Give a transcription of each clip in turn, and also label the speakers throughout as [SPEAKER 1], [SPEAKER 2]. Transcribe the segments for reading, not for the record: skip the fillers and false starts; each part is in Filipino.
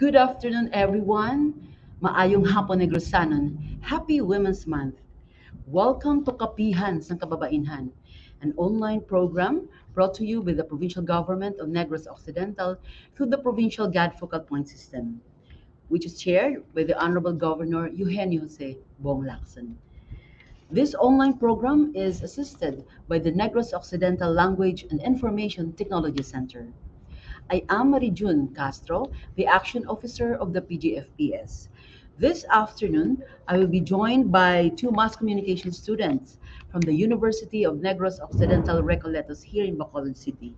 [SPEAKER 1] Good afternoon, everyone. Maayong hapon Negresanon. Happy Women's Month. Welcome to Kapehan ng Kababainhan, an online program brought to you by the provincial government of Negros Occidental through the provincial GAD focal point system, which is chaired by the Honorable Governor Eugenio Jose Bong Lacson. This online program is assisted by the Negros Occidental Language and Information Technology Center. I am Marijun Castro, the Action Officer of the PGFPS. This afternoon, I will be joined by two mass communication students from the University of Negros Occidental Recoletos here in Bacolod City.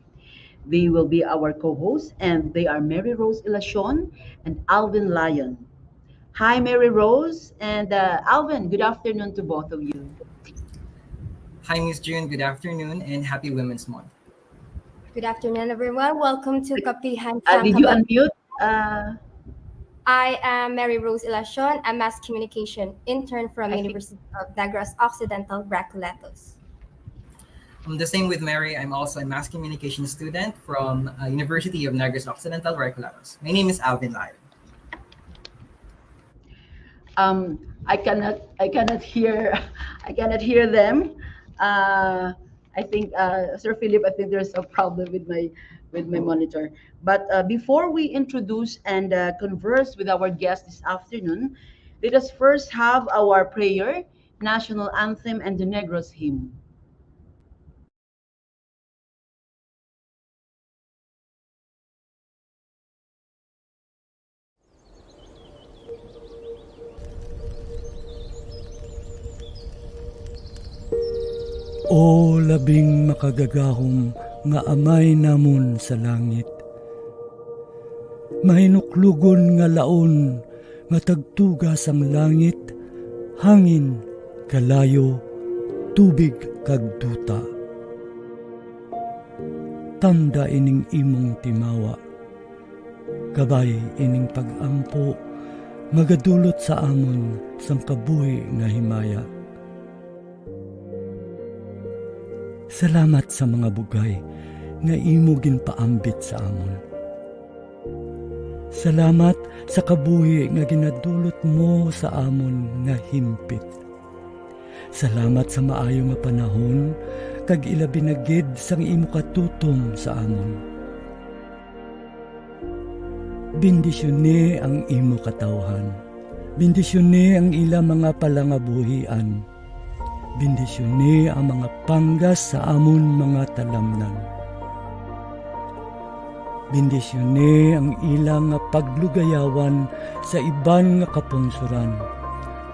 [SPEAKER 1] They will be our co-hosts, and they are Mary Rose Ilacion and Alvin Lyon. Hi, Mary Rose and Alvin. Good afternoon to both of you.
[SPEAKER 2] Hi, Miss June. Good afternoon and happy Women's Month.
[SPEAKER 3] Good afternoon, everyone. Welcome to Kapehan.
[SPEAKER 1] Did you unmute?
[SPEAKER 3] I am Mary Rose Ilacion, a mass communication intern from University of Negros Occidental Recoletos.
[SPEAKER 2] The same with Mary. I'm also a mass communication student from University of Negros Occidental Recoletos. My name is Alvin Lyon.
[SPEAKER 1] I cannot hear them. I think, Sir Philip, I think there's a problem with my monitor. But before we introduce and converse with our guest this afternoon, let us first have our prayer, national anthem, and the Negros hymn.
[SPEAKER 4] O labing makagagahom nga amay namon sa langit, mahinuklugon nga laon nga tagtugas ang langit, hangin, kalayo, tubig kag duta. Tanda ining imong timawa, kabay ining pag-ampo, magadulot sa amon sang kabuhi nga himaya. Salamat sa mga bugay nga imo ginpaambit sa amon. Salamat sa kabuhi nga ginadulot mo sa amon nga himpit. Salamat sa maayo nga panahon kag ilabi na gid sang imo katutom sa amon. Bendisyone ang imo katawhan. Bendisyone ang ila mga palangabuhian. Bendisyone ang mga panggas sa amon mga talamnan. Bendisyone ang ilang paglugayawan sa iban nga kapungsuran.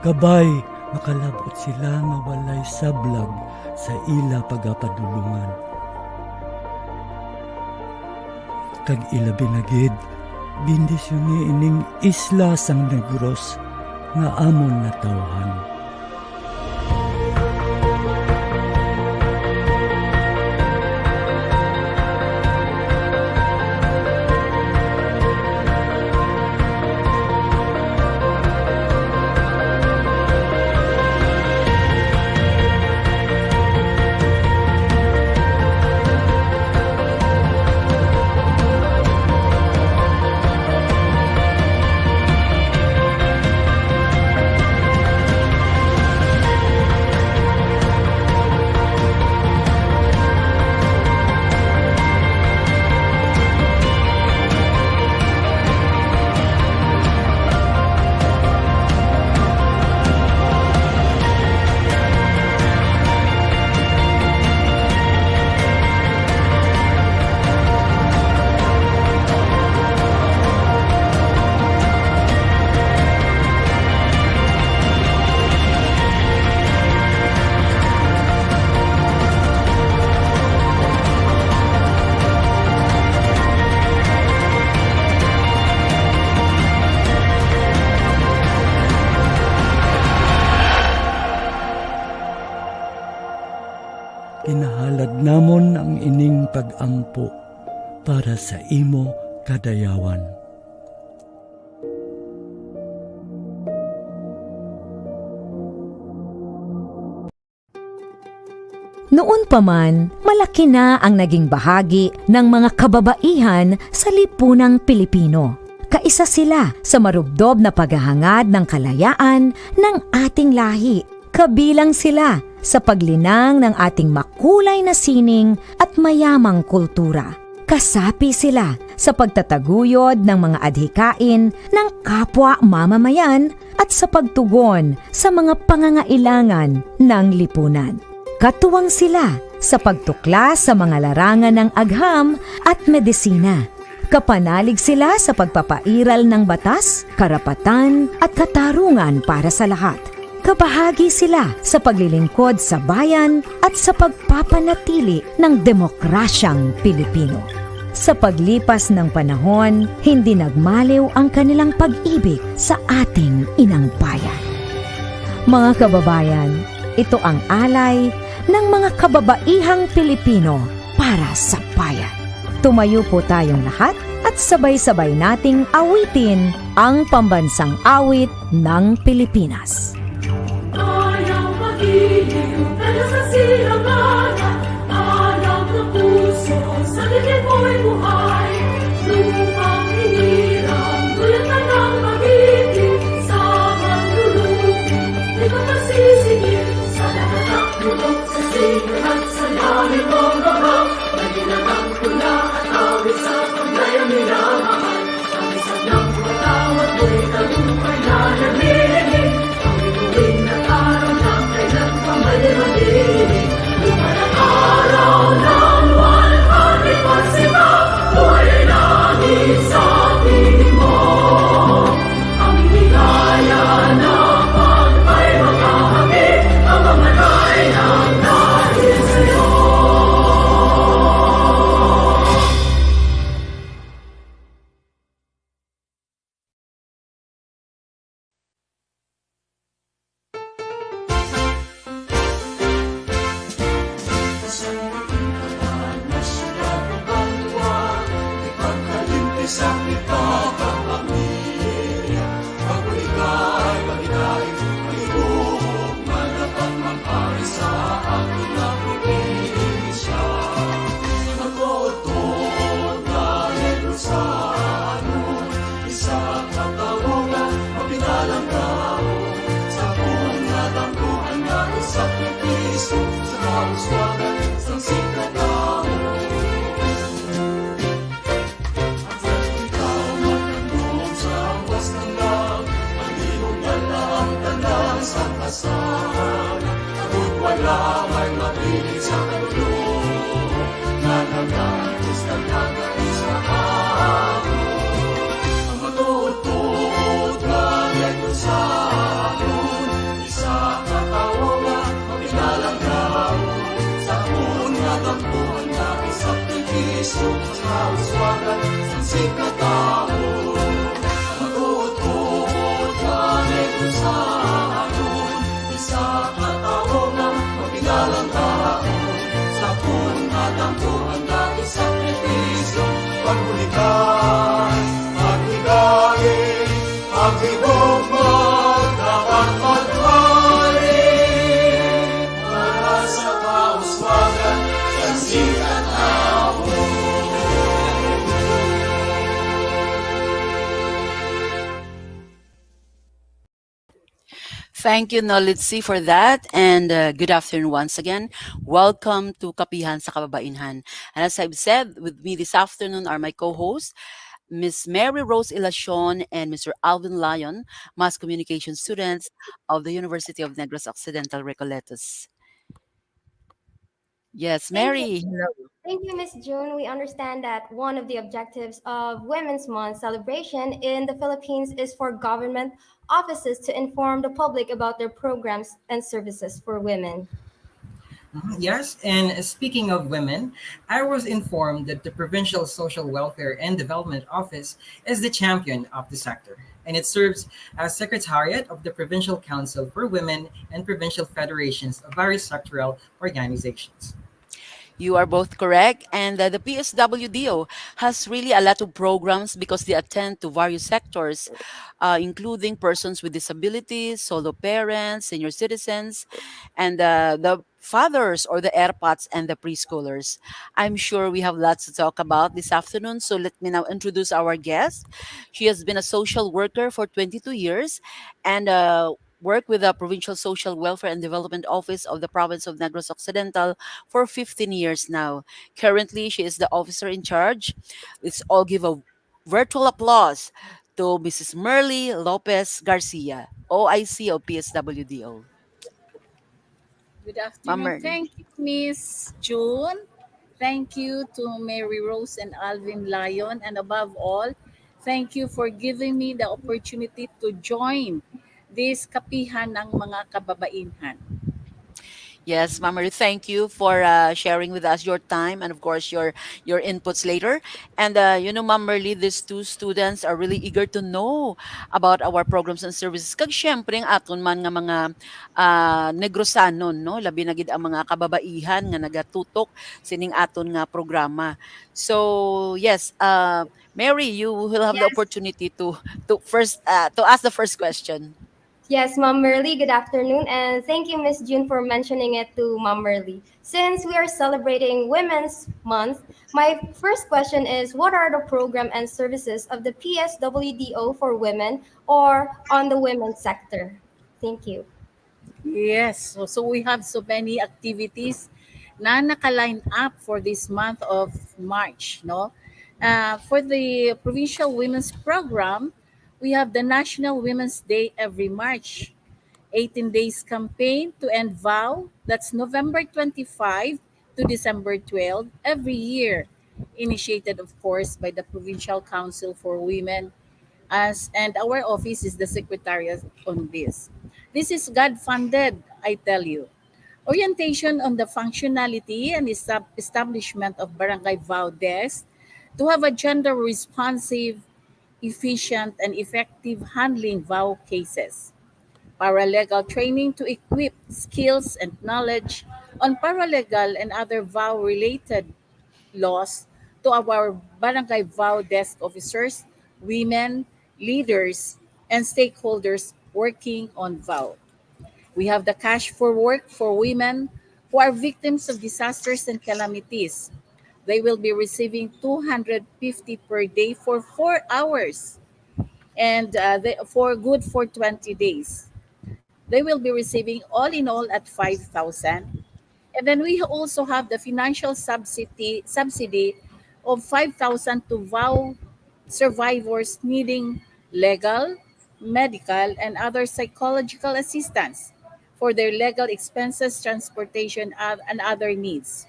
[SPEAKER 4] Kabay makalabot sila nga walay sablag sa ila pagapadulungan. Kag ilabi na gid, bendisyone ining isla sang Negros nga amon natawhan. Kinahalad namon ang ining pag-ampo para sa imo kadayawan.
[SPEAKER 5] Noon pa man, malaki na ang naging bahagi ng mga kababaihan sa lipunang Pilipino. Kaisa sila sa marubdob na paghahangad ng kalayaan ng ating lahi. Kabilang sila sa paglinang ng ating makulay na sining at mayamang kultura. Kasapi sila sa pagtataguyod ng mga adhikain ng kapwa mamamayan at sa pagtugon sa mga pangangailangan ng lipunan. Katuwang sila sa pagtuklas sa mga larangan ng agham at medisina. Kapanalig sila sa pagpapairal ng batas, karapatan at katarungan para sa lahat. Kabahagi sila sa paglilingkod sa bayan at sa pagpapanatili ng demokrasyang Pilipino. Sa paglipas ng panahon, hindi nagmaliw ang kanilang pag-ibig sa ating inang bayan. Mga kababayan, ito ang alay ng mga kababaihang Pilipino para sa bayan. Tumayo po tayong lahat at sabay-sabay nating awitin ang pambansang awit ng Pilipinas.
[SPEAKER 6] Ayaw mag-iiw, dahil sa silanganan, ayaw ng puso, sa dilim mo'y buhay. Lupang hiniram, gulad na ng mag-iiw, sa manlulubi, di ka masisingil, sa lahat ng tulog, sa sigal at sa lalim mong babang, maginagang pula at awit sa paglayang minamahal. Ang isang ng matawad mo'y tagumpay na namilig, ang ituwing na araw na kailan pa may madilig. Lumalang araw ng 145, buhay langit sa piling mo. Ang higaya na pagpay makahamit, ang mamatay ng dahil sa'yo.
[SPEAKER 1] Thank you, Nolitsi, for that. And good afternoon once again. Welcome to Kapehan sa Kababainhan. And as I've said, with me this afternoon are my co-hosts, Miss Mary Rose Ilacion and Mr. Alvin Lyon, mass communication students of the University of Negros Occidental Recoletos. Yes,
[SPEAKER 3] Thank you.
[SPEAKER 1] Mary. Hello.
[SPEAKER 3] Thank you, Miss June. We understand that one of the objectives of Women's Month celebration in the Philippines is for government offices to inform the public about their programs and services for women.
[SPEAKER 2] Yes, and speaking of women, I was informed that the Provincial Social Welfare and Development Office is the champion of the sector, and it serves as Secretariat of the Provincial Council for Women and Provincial Federations of various sectoral organizations.
[SPEAKER 1] You are both correct. And the PSWDO has really a lot of programs because they attend to various sectors, including persons with disabilities, solo parents, senior citizens, and the fathers or the airpots and the preschoolers. I'm sure we have lots to talk about this afternoon. So let me now introduce our guest. She has been a social worker for 22 years and worked with the Provincial Social Welfare and Development Office of the province of Negros Occidental for 15 years now. Currently, she is the officer in charge. Let's all give a virtual applause to Mrs. Merly Lopez Garcia, OIC of PSWDO.
[SPEAKER 7] Good
[SPEAKER 1] Ma'am
[SPEAKER 7] afternoon.
[SPEAKER 1] Merly.
[SPEAKER 7] Thank you, Miss June. Thank you to Mary Rose and Alvin Lyon. And above all, thank you for giving me the opportunity to join this kapihan ng mga kababainhan.
[SPEAKER 1] Yes, Ma'am Marie, thank you for sharing with us your time and of course your inputs later. And Ma'am Merly, these two students are really eager to know about our programs and services. Kag syempre ang aton man nga mga Negrosanon, no, labi na gid ang mga kababaihan nga nagatutok sining aton nga programa. So yes, Mary, you will have the
[SPEAKER 3] Yes.
[SPEAKER 1] opportunity to ask the first question.
[SPEAKER 3] Yes, Mom Merly, good afternoon. And thank you, Miss June, for mentioning it to Mom Merly. Since we are celebrating Women's Month, my first question is what are the program and services of the PSWDO for women or on the women's sector? Thank you.
[SPEAKER 7] Yes, so we have so many activities na naka-line up for this month of March, no? For the Provincial Women's Program, we have the National Women's Day every March. 18 days campaign to end vow. That's November 25 to December 12 every year. Initiated, of course, by the Provincial Council for Women as and our office is the secretariat on this. This is God funded, I tell you. Orientation on the functionality and establishment of barangay vow desk to have a gender responsive, efficient, and effective handling vow cases. Paralegal training to equip skills and knowledge on paralegal and other vow related laws to our barangay vow desk officers, women, leaders, and stakeholders working on vow. We have the cash for work for women who are victims of disasters and calamities. They will be receiving 250 per day for 4 hours and for good for 20 days. They will be receiving all in all at 5,000. And then we also have the financial subsidy of 5,000 to vow survivors needing legal, medical, and other psychological assistance for their legal expenses, transportation, and other needs.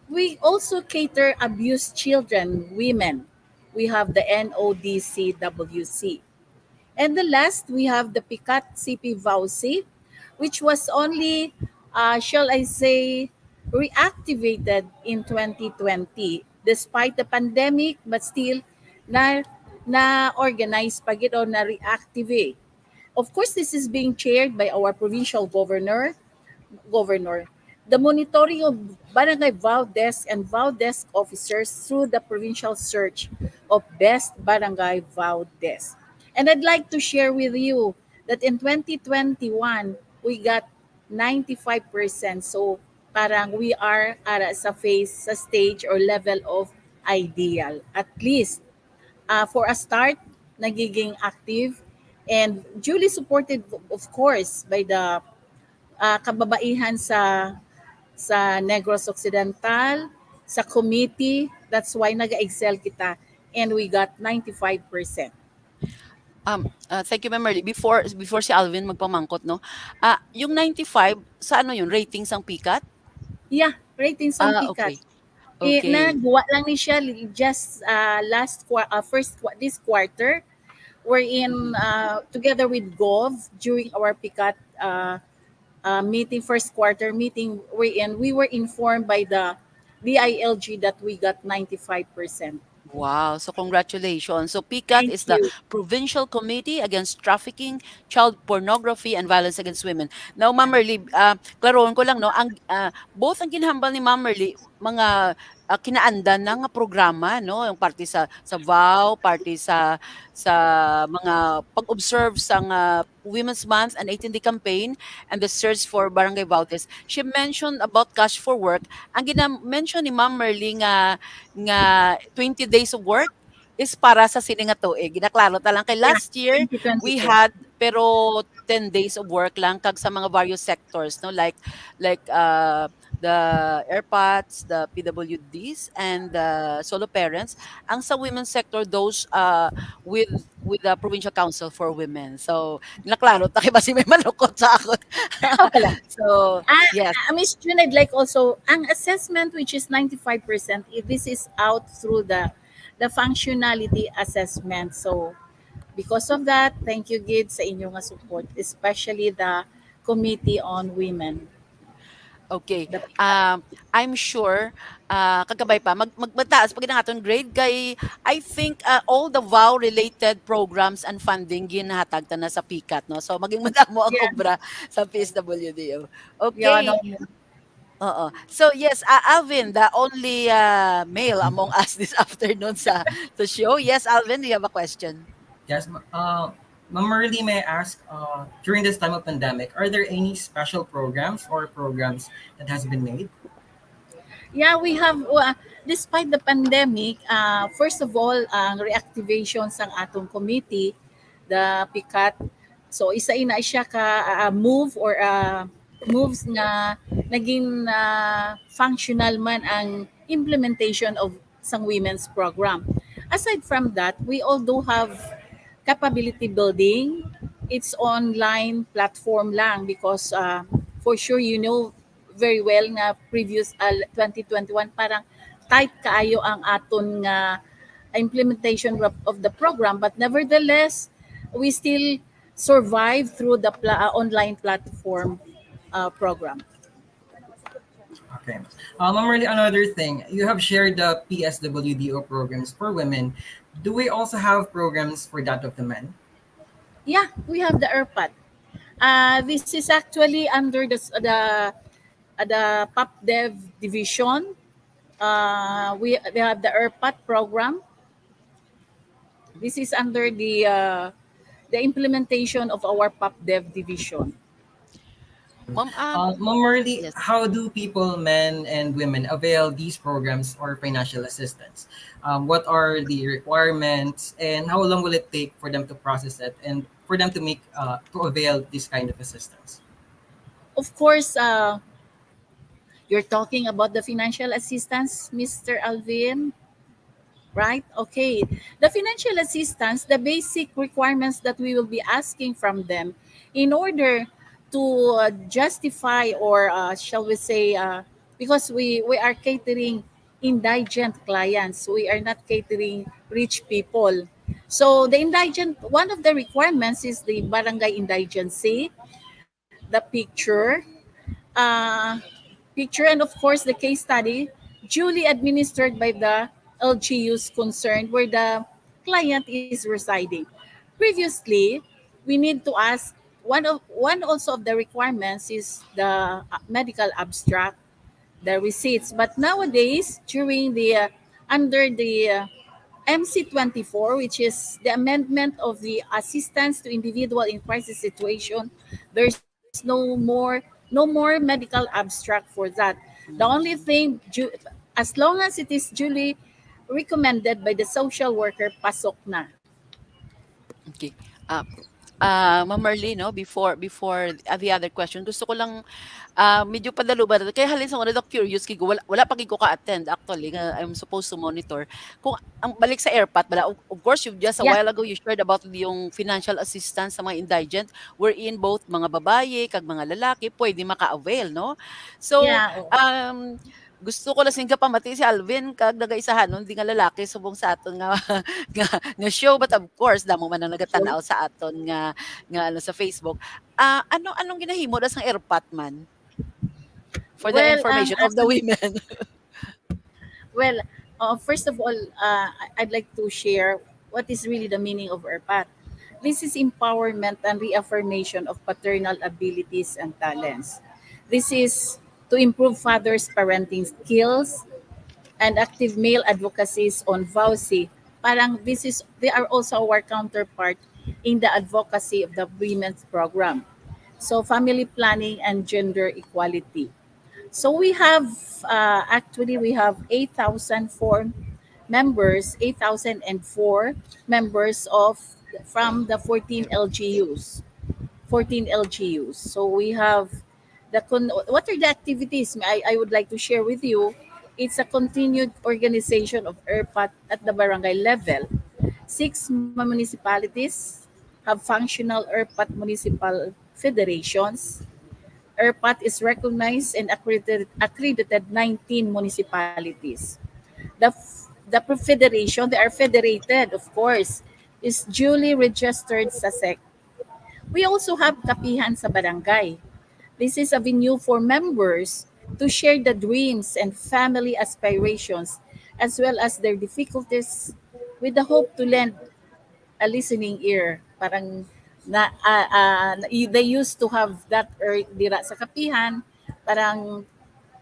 [SPEAKER 7] We also cater abused children, women. We have the NODCWC. And the last, we have the Picat CP Vauci, which was only, shall I say, reactivated in 2020 despite the pandemic, but still na organized pa gid o na reactivate. Of course, this is being chaired by our provincial governor. The monitoring of barangay vow desk and vow desk officers through the provincial search of best barangay vow desk. And I'd like to share with you that in 2021, we got 95%. So parang we are sa phase, sa stage or level of ideal. At least for a start, nagiging active and duly supported of course by the kababaihan sa Negros Occidental, sa committee. That's why nag-excel kita and we got 95%.
[SPEAKER 1] Thank you, Ma'am Merly. Before si Alvin magpamangkot, no? Yung 95, sa ano yun? Ratings ang pikat?
[SPEAKER 7] Yeah, ratings ang pikat.
[SPEAKER 1] Okay. Okay.
[SPEAKER 7] Nagawa lang ni siya just this quarter wherein
[SPEAKER 1] Mhm.
[SPEAKER 7] together with Gov during our pikat meeting, first quarter meeting wherein we were informed by the DILG that we got 95%.
[SPEAKER 1] Wow. So congratulations. So PCAT
[SPEAKER 7] Thank
[SPEAKER 1] is the
[SPEAKER 7] you.
[SPEAKER 1] Provincial Committee Against Trafficking, Child Pornography, and Violence Against Women. Now, Ma'am Merly, klaroon ko lang, no? Both ang ginhambal ni Ma'am Merly, mga kinaandan na nga programa, no, yung parte sa vow, parte sa mga pag-observe sa nga Women's Month and 18 Day campaign and the search for barangay vouchers. She mentioned about cash for work. Ang gina-mention ni Ma'am Merly nga 20 days of work is para sa sini nga tuig. Ginaklaro ta lang kay
[SPEAKER 7] Yeah,
[SPEAKER 1] last year we
[SPEAKER 7] 2024.
[SPEAKER 1] had pero 10 days of work lang kag sa mga various sectors, no, like the airpods, the PWDs, and the solo parents. Ang sa women's sector, those with the Provincial Council for Women. So, naklaro, taki ba si may malukot sa ako?
[SPEAKER 7] Okay lang.
[SPEAKER 1] So, yes.
[SPEAKER 7] Miss June, I'd like also, ang assessment which is 95%, this is out through the functionality assessment. So, because of that, thank you, Gid, sa inyong nga support, especially the Committee on Women.
[SPEAKER 1] Okay.
[SPEAKER 7] The PICAT.
[SPEAKER 1] I'm sure kagabay pa magmataas pag aton grade kay I think all the vow related programs and funding ginhatag ta na sa PICAT, no. So maging madamo ang
[SPEAKER 7] Yeah,
[SPEAKER 1] obra sa PSWDO.
[SPEAKER 7] yeah, no,
[SPEAKER 1] Okay. Oo. So yes, Alvin, the only male among us this afternoon sa show. Yes, Alvin, do you have a question?
[SPEAKER 2] Yes, Ma'am Merly, may I ask, during this time of pandemic, are there any special programs that has been made?
[SPEAKER 7] yeah, we have, despite the pandemic, first of all, ang reactivation sang atong committee, the PICAT. So, isa ina siya ka move or moves na naging functional man ang implementation of sang women's program. Aside from that, we all do have capability building. It's online platform lang because for sure you know very well na previous 2021 parang tight kaayo ang aton nga implementation of the program, but nevertheless we still survive through the online platform program.
[SPEAKER 2] Okay. Ma'am Merly, another thing, you have shared the PSWDO programs for women. Do we also have programs for that of the men?
[SPEAKER 7] Yeah, we have the ERPAT. This is actually under the POP Dev division. We have the ERPAT program. This is under the implementation of our POP Dev division.
[SPEAKER 1] Ma'am,
[SPEAKER 2] Ma'am Merly,
[SPEAKER 1] yes.
[SPEAKER 2] how do people, men and women, avail these programs or financial assistance? What are the requirements, and how long will it take for them to process it and for them to make to avail this kind of assistance?
[SPEAKER 7] Of course, you're talking about the financial assistance, Mr. Alvin, right? Okay. The financial assistance, the basic requirements that we will be asking from them in order to justify or shall we say, because we are catering indigent clients, we are not catering rich people. So the indigent, one of the requirements is the barangay indigency, the uh, picture, and of course the case study duly administered by the LGUs concerned where the client is residing. Previously, we need to ask one also of the requirements is the medical abstract, the receipts. But nowadays, during the under the MC 24, which is the amendment of the assistance to individual in crisis situation, there's no more medical abstract for that. The only
[SPEAKER 1] Mm,
[SPEAKER 7] thing, as long as it is duly recommended by the social worker, pasok na.
[SPEAKER 1] okay. Ah, Ma'am Marlene, no, before the other question, gusto ko lang medyo padalo ba kaya halin sa una curious kay wala pa gid ko ka-attend actually nga I'm supposed to monitor. Kung ang balik sa airpat bala of course you just a
[SPEAKER 7] Yeah,
[SPEAKER 1] while ago you shared about yung financial assistance sa mga indigent wherein both mga babaye kag mga lalaki pwede maka-avail, no? So,
[SPEAKER 7] yeah. Oo.
[SPEAKER 1] gusto ko lasing ka pamati si Alvin kag nagaisahanon di nga lalaki subong sa aton nga nga show, but of course damo man ang
[SPEAKER 7] Sure.
[SPEAKER 1] nagatanaw sa aton nga ano sa Facebook. Anong ginahimo das ng airpat man for the
[SPEAKER 7] Well,
[SPEAKER 1] information of
[SPEAKER 7] as
[SPEAKER 1] the women?
[SPEAKER 7] well, first of all, I'd like to share what is really the meaning of ERPAT. This is empowerment and reaffirmation of paternal abilities and talents. This is to improve fathers' parenting skills, and active male advocacies on VAUSI. Parang they are also our counterpart in the advocacy of the women's program. So family planning and gender equality. So we have 8,004 members, 8,004 members of from the 14 LGUs. 14 LGUs. So we have what are the activities I would like to share with you? It's a continued organization of ERPAT at the barangay level. Six municipalities have functional ERPAT municipal federations. ERPAT is recognized and accredited 19 municipalities. The federation, they are federated, of course, is duly registered sa SEC. We also have Kapihan sa barangay. This is a venue for members to share the dreams and family aspirations as well as their difficulties with the hope to lend a listening ear. Parang they used to have that dira sa Kapihan, parang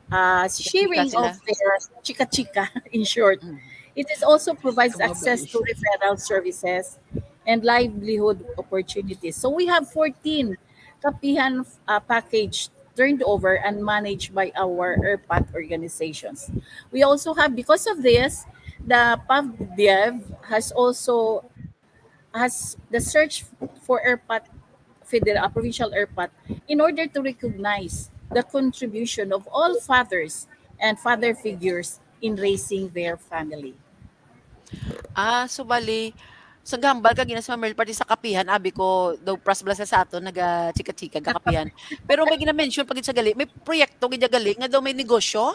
[SPEAKER 1] Chika-chika
[SPEAKER 7] sharing
[SPEAKER 1] sila.
[SPEAKER 7] of their chika-chika in short.
[SPEAKER 1] Mm.
[SPEAKER 7] It is also provides access
[SPEAKER 1] Kababaihan.
[SPEAKER 7] to referral services and livelihood opportunities. So we have 14 Kapihan package turned over and managed by our ERPAT organizations. We also have, because of this, the PAVDEV has also has the search for ERPAT provincial ERPAT in order to recognize the contribution of all fathers and father figures in raising their family.
[SPEAKER 1] So bali sa gambal kag gina sa Merl party sa kapihan abi ko daw pras blasa sa aton naga chika-chika ga kapihan. Pero may gina-mention pagit sa gali may proyekto gid gali nga daw may negosyo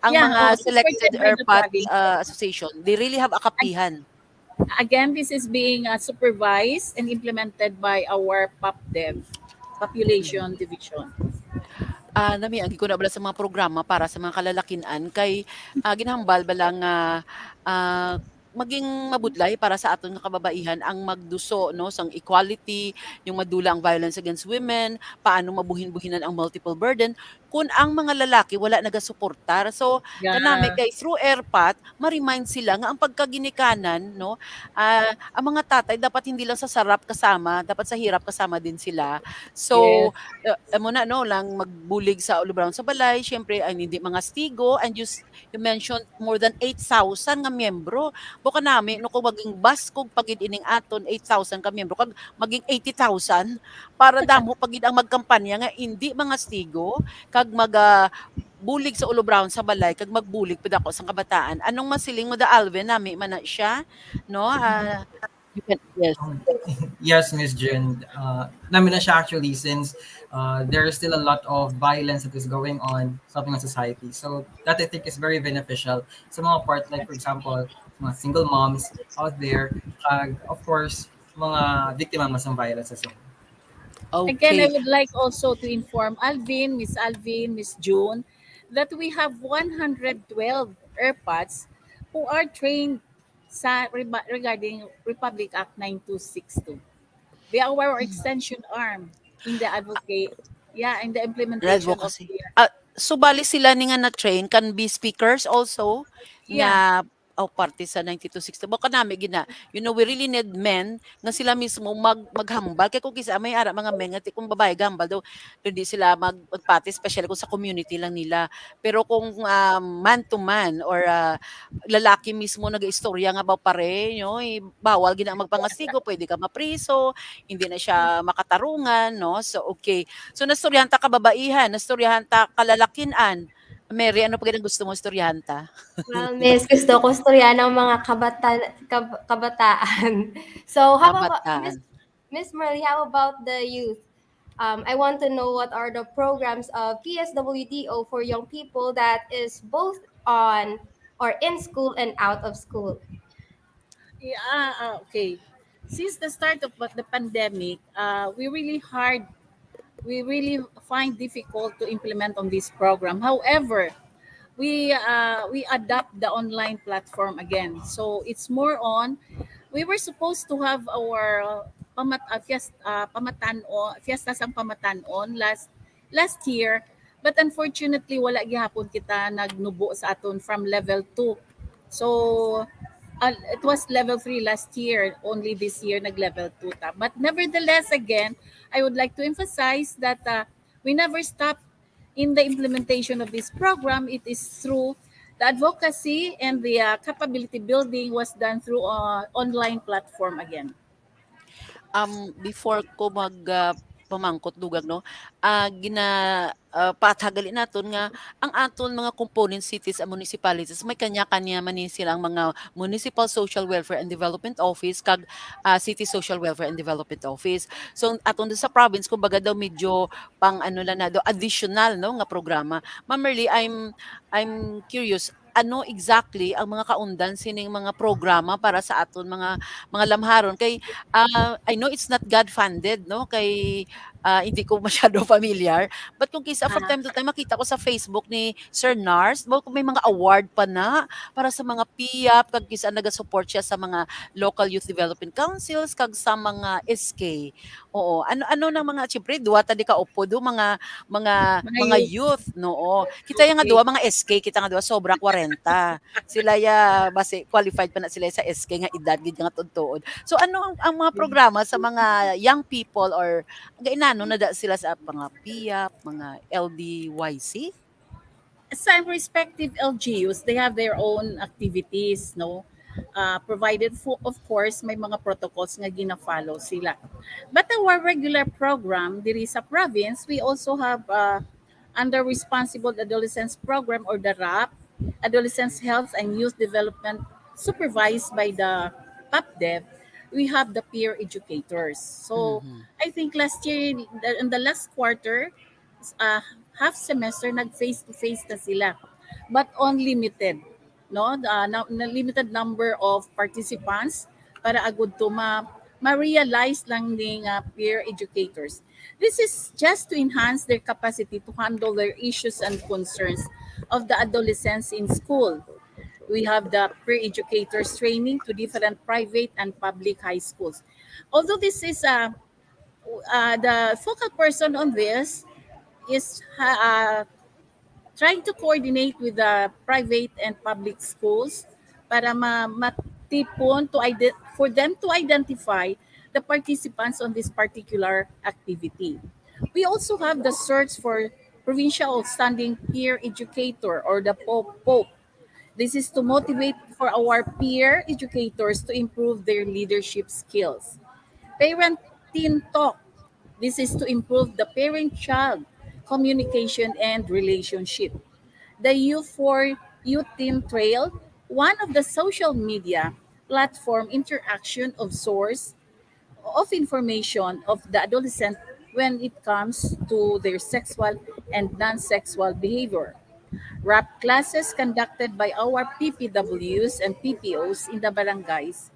[SPEAKER 1] ang
[SPEAKER 7] Yeah,
[SPEAKER 1] mga selected
[SPEAKER 7] supported by the
[SPEAKER 1] ERPAT
[SPEAKER 7] province.
[SPEAKER 1] association. They really have a kapihan.
[SPEAKER 7] Again, this is being supervised and implemented by our PopDev, Population Division.
[SPEAKER 1] Nami ang ko na bala sa mga programa para sa mga kalalakinan kay ginhambal bala nga ah, maging mabudlay para sa aton nga kababaihan ang magduso no sang equality, yung madula ang violence against women, paano mabuhin-buhinan ang multiple burden kung ang mga lalaki wala nagasuportar. So kanami
[SPEAKER 7] Yeah,
[SPEAKER 1] kay through airpat ma-remind sila nga ang pagkaginikanan no ang mga tatay dapat hindi lang sa sarap kasama, dapat sa hirap kasama din sila. So
[SPEAKER 7] yes,
[SPEAKER 1] amo na no lang magbulig sa Ulubraon sa balay, syempre ay hindi mga stigo and you mentioned more than 8,000 nga miyembro. Buka nami no kung maging bus kog pagid ining aton 8,000 ka miyembro kag maging 80,000 para damo pagid ang magkampanya nga hindi mga stigo kag bulig sa Ulubraon sa balay kag magbulig pud ako sa kabataan. Anong masiling mo da Alvin nami man na siya no? You can yes.
[SPEAKER 2] Yes, Miss Jen. Namin na siya actually since there is still a lot of violence that is going on sa ating society. So that I think is very beneficial sa mga part like for example, mga single moms out there, of course, mga biktima mas ng violence as well.
[SPEAKER 7] again, I
[SPEAKER 1] Okay.
[SPEAKER 7] would like also to inform Alvin, Miss June, that we have 112 airpods who are trained regarding Republic Act 9262. They are our extension arm in the advocate, yeah, in the implementation of
[SPEAKER 1] Advocacy.
[SPEAKER 7] the,
[SPEAKER 1] So bali sila ni nga na-train can be speakers also
[SPEAKER 7] yeah,
[SPEAKER 1] nga parte sa 9260. Baka nami gina. You know, we really need men nga sila mismo maghambal. Kaya kung kisa may ara mga men nga kung babae gambal daw hindi sila magpati especially kung sa community lang nila. Pero kung man to man or lalaki mismo nag-istorya nga ba pare, bawal gina ang magpangasigo, pwede ka mapriso, hindi na siya makatarungan, no? So okay. So nastoryahan ta kababaihan, nastoryahan ta kalalakinan. Mary, ano pa ang gusto mo istoryahan ta?
[SPEAKER 3] Well, miss, gusto ko storya ng mga kabataan. So, how about
[SPEAKER 1] Kabataan.
[SPEAKER 3] Miss Merly, how about the youth? I want to know what are the programs of PSWDO for young people that is both on or in school and out of school.
[SPEAKER 7] yeah, okay. Since the start of the pandemic, we really find difficult to implement on this program. However, we adapt the online platform again. So it's more on. We were supposed to have our fiesta sang pamatanon last year, But unfortunately, wala gihapon kita nagnubo sa aton from level 2. So, it was level 3 last year. Only this year nag-level 2 ta. But nevertheless, again, I would like to emphasize that we never stop in the implementation of this program. It is through the advocacy and the capability building was done through online platform again.
[SPEAKER 1] Before ko pamangkot dugag no, pathagali naton nga ang aton mga component cities and municipalities may kanya-kanya man ni silang mga Municipal Social Welfare and Development Office kag City Social Welfare and Development Office. So aton sa province kumbaga daw medyo pang ano lang na daw additional no nga programa. Ma'am Merly, I'm curious, ano exactly ang mga kaundan sining mga programa para sa aton mga lamharon kay I know it's not God funded no kay hindi ko masyado familiar. But kung kisa from time to time makita ko sa Facebook ni Sir Nars, may mga award pa na para sa mga PIAP kag kisa naga-support siya sa mga local youth development councils kag sa mga SK. Oo, ano nang mga siyempre duwa ta di ka upo do
[SPEAKER 7] Mga
[SPEAKER 1] mga
[SPEAKER 7] youth.
[SPEAKER 1] youth no. Kita ya nga
[SPEAKER 7] Okay.
[SPEAKER 1] duwa mga SK, kita nga duwa sobra 40. Sila ya base qualified pa na sila sa SK nga edad gid nga tuod. So ano ang mga programa sa mga young people or gainano na da sila sa mga PIAP, mga LDYC?
[SPEAKER 7] Some respective LGUs, they have their own activities, no? Provided for, of course, may mga protocols nga gina-follow sila. But our regular program diri sa province, we also have under Responsible Adolescence Program or the RAP, Adolescence Health and Youth Development supervised by the PAPDEV, we have the peer educators. So
[SPEAKER 1] Mhm.
[SPEAKER 7] I think last year, in the last quarter, uh, half semester nag face to face na sila, but on limited, no, na limited number of participants para agud to ma-realize lang ning peer educators. This is just to enhance their capacity to handle their issues and concerns of the adolescents in school. We have the peer educators training to different private and public high schools. Although this is the focal person on this is trying to coordinate with the private and public schools para matipon for them to identify the participants on this particular activity. We also have the search for provincial outstanding peer educator or the POP. This is to motivate for our peer educators to improve their leadership skills. Parent Teen Talk. This is to improve the parent-child communication and relationship. The Youth for Youth Teen Trail, one of the social media platform interaction of source of information of the adolescent when it comes to their sexual and non-sexual behavior. Rap classes conducted by our PPWs and PPOs in the barangays,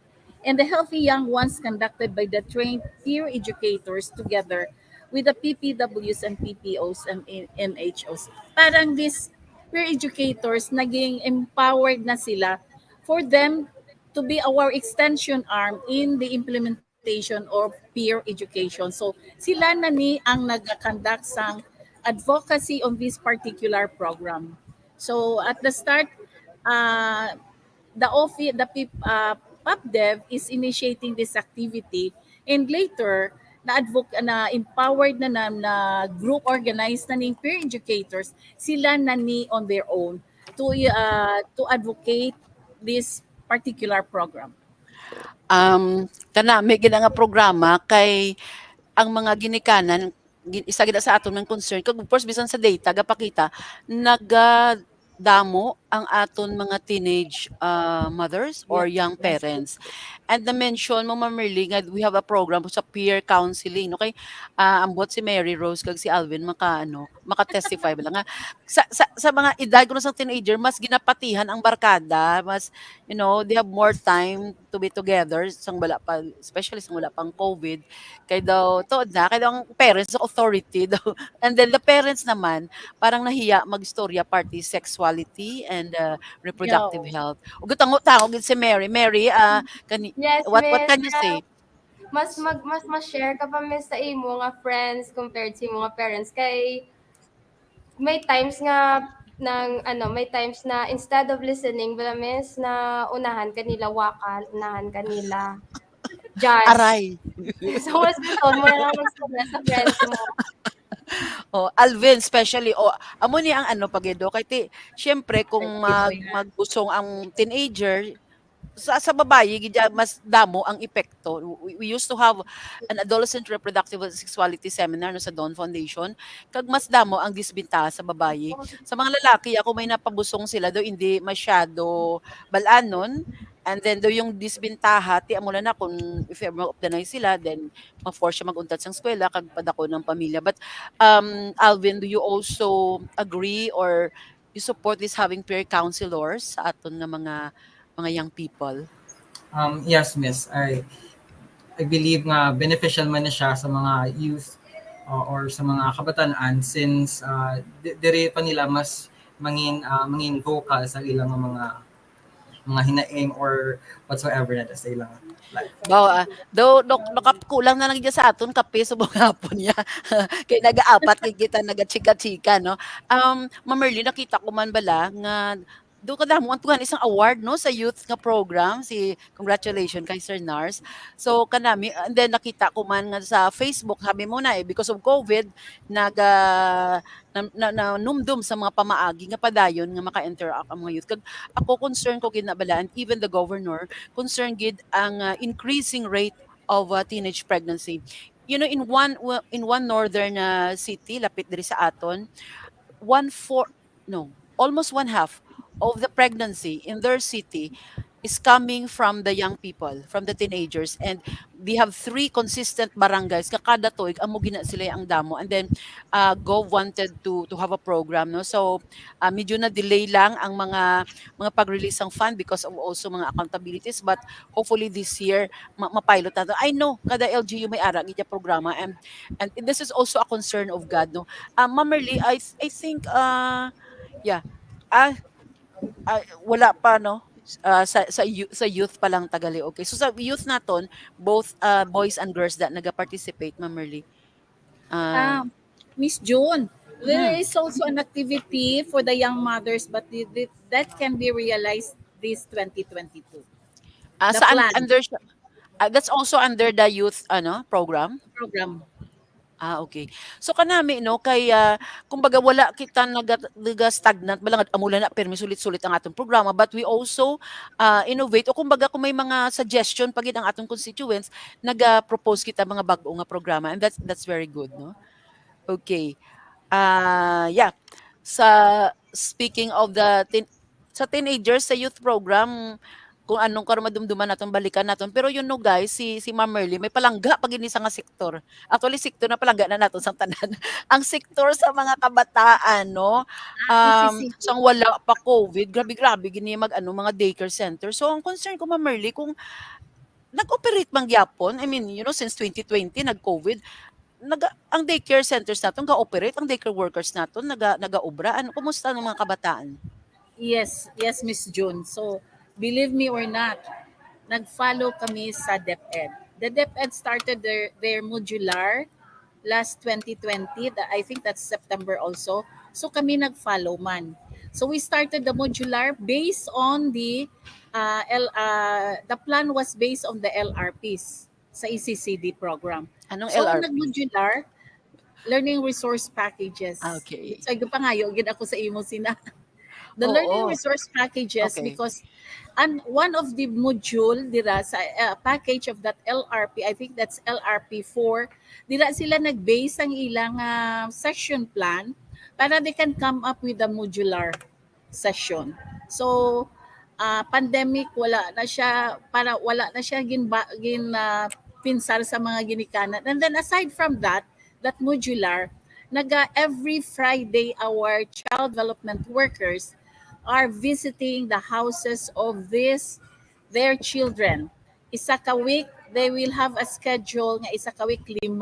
[SPEAKER 7] and the Healthy Young Ones conducted by the trained peer educators together with the PPWs and PPOs and MHOs. Parang these peer educators naging empowered na sila for them to be our extension arm in the implementation of peer education. So sila na ni ang nag-conduct sang advocacy on this particular program. So at the start, uh, the office, PubDev is initiating this activity, and later na empowered na group organized na ning peer educators sila na ni on their own to advocate this particular program.
[SPEAKER 1] Kanami gid nga programa kay ang mga ginikanan isa gid sa aton ng concern kag of course bisan sa data gapakita nagadamo ang aton mga teenage mothers or
[SPEAKER 7] Yes,
[SPEAKER 1] young
[SPEAKER 7] that's true.
[SPEAKER 1] parents. And na-mention mo Ma'am Merly nga we have a program sa peer counseling no kay ambot si Mary Rose kag si Alvin maka-testify ba nga sa mga edad kuno sa teenager mas ginapatihan ang barkada, mas they have more time to be together sang wala pa especially sang wala pang COVID kay daw tuod na kay daw ang parents sa authority daw and then the parents naman parang nahiya magstorya party sexuality and
[SPEAKER 7] Yeah.
[SPEAKER 1] reproductive health. Ug tango tao gid si Mary. Mary,
[SPEAKER 3] Yes,
[SPEAKER 1] what
[SPEAKER 3] miss.
[SPEAKER 1] can you say?
[SPEAKER 3] Mas share ka pa miss sa imo nga friends compared sa imo nga parents kay may times nga may times na instead of listening, miss na unahan kanila wakal, unahan kanila jazz.
[SPEAKER 8] Aray.
[SPEAKER 3] So, mas gusto mo na lang magsugod sa friends mo.
[SPEAKER 8] Oh, Alvin especially amo ni ang ano pagido kay ti siyempre kung magbusong ang teenager sa babae gidya mas damo ang epekto. We used to have an adolescent reproductive and sexuality seminar no sa Dawn Foundation kag mas damo ang disbintaha sa babae. Sa mga lalaki ako may napabusong sila do hindi masyado balanon and then do yung disbintaha ti amo na kung if ever ma-optimize sila then ma-force siya mag-untat sa eskwela kag padako ng pamilya. But Alvin, do you also agree or you support this having peer counselors sa aton nga mga young people?
[SPEAKER 2] Yes, miss. I believe nga beneficial man na siya sa mga youth or sa mga kabataan since dire pa nila mas mangin vocal sa ilang mga hinaing or whatsoever na sa ilang life.
[SPEAKER 8] Do kulang na lang dyan sa aton kape subong hapon niya. Kay nag-aapat kay kita nagachika-chika no. Ma'am Merly nakita ko man bala nga do kada mo antuhan isang award no sa youth nga program si congratulations kay Sir Nars. So kanami and then nakita ko man nga sa Facebook sabi mo na because of COVID naga na numdum sa mga pamaagi nga padayon nga maka-interact ang mga youth. Kag ako concern ko gid na bala and even the governor concerned gid ang increasing rate of teenage pregnancy. You know in one northern city lapit diri sa aton, one four no almost one half of the pregnancy in their city is coming from the young people, from the teenagers. And they have three consistent barangays. Kada tuig, amo gina sila ang damo. And then, Gov wanted to have a program. No? So, medyo na delay lang ang mga pag-release ng fund because of also mga accountabilities. But hopefully this year, mapilot natin. I know, kada LGU may ara, gitya programa. And this is also a concern of God. No? Ma'am Merly, I think, yeah, wala pa no sa youth pa lang tagali okay so sa youth naton both boys and girls that naga-participate Ma'am Merly uh,
[SPEAKER 7] Miss June, there
[SPEAKER 8] mhm.
[SPEAKER 7] is also an activity for the young mothers, but that can be realized this 2022. The
[SPEAKER 8] Saan
[SPEAKER 7] plan
[SPEAKER 8] under that's also under the youth program.
[SPEAKER 7] program.
[SPEAKER 8] Okay. So kanami no kay kumbaga wala kita naga stagnant balangad amula na permi sulit-sulit ang atong programa but we also innovate o kumbaga kung may mga suggestion pagid ang atong constituents naga-propose kita mga bag-o nga programa and that's very good no. Okay. Yeah. Sa speaking of sa teenagers sa youth program kung anong karon madumduman naton balikan naton pero you know guys si Ma'am Merly may palangga pag ini sa nga sektor. Actually sektor na palangga na naton sang tanan. Ang sektor sa mga kabataan no.
[SPEAKER 7] ECC.
[SPEAKER 8] Sang wala pa COVID, grabe-grabe gini mga daycare center. So ang concern ko Ma'am Merly kung nag-operate man gyapon, I mean, since 2020 nag-COVID, ang daycare centers naton ga-operate, ang daycare workers naton naga-obra. Ano kumusta ng mga kabataan?
[SPEAKER 7] Yes, yes, Miss June. So, believe me or not, nag-follow kami sa DepEd. The DepEd started their modular last 2020. I think that's September also. So, kami nag-follow man. So, we started the modular based on the plan was based on the LRPs sa ECCD program.
[SPEAKER 8] Anong
[SPEAKER 7] So, ang
[SPEAKER 8] LRP?
[SPEAKER 7] nag-modular, learning resource packages.
[SPEAKER 8] Okay.
[SPEAKER 7] So, pangayo, gid ako sa imo sina. The
[SPEAKER 8] Oo.
[SPEAKER 7] learning resource packages
[SPEAKER 8] Okay.
[SPEAKER 7] because and one of the module dira sa package of that LRP, I think that's LRP4, dira sila nag-base ang ilang session plan para they can come up with a modular session. So pandemic wala na siya pinsar sa mga ginikanan. And then aside from that modular naga every Friday our child development workers are visiting the houses of their children. Isa ka week, they will have a schedule nga isa ka week 5,